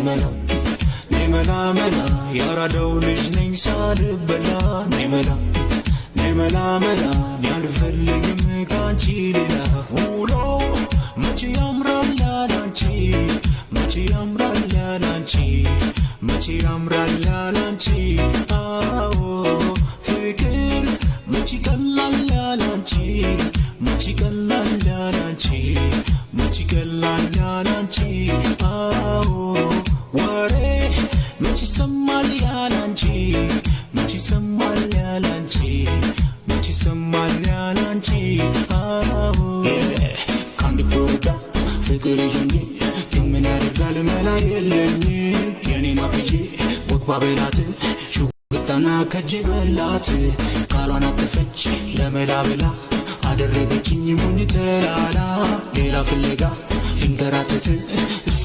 ነይመላ ነይመላ መላ ያራዳው ልጅ ነኝ ሳልበላ ነይመላ ነይመላ መላ ያልፈልግም ካንቺ ሌላ ውሎ መቼ ያምራል ያላንቺ መቼ ያምራል ያላንቺ መቼ ያምራል ያላንቺ አዎ ፍቅር መቼ ቀላል ያላንቺ መቼ ቀላል ያላንቺ መቼ ቀላል ያላንቺ አዎ ወሬ መቼ ሰማል ያላንቺ መቼ ሰማል ያላንቺ መቼ ሰማል ያላንቺ አዎ ካንድ ጎዳ ፍቅር ይዤ ግን ምን ያደርጋል መላ የለኝ የኔ ማብዬ ወግባ በላት ሹግታና ከጄ በላት ቃሏን አጠፈች ለመላ ብላ አደረገችኝ ሙኝ ተላላ ሌላ ፍለጋ ልንከራተት እሷ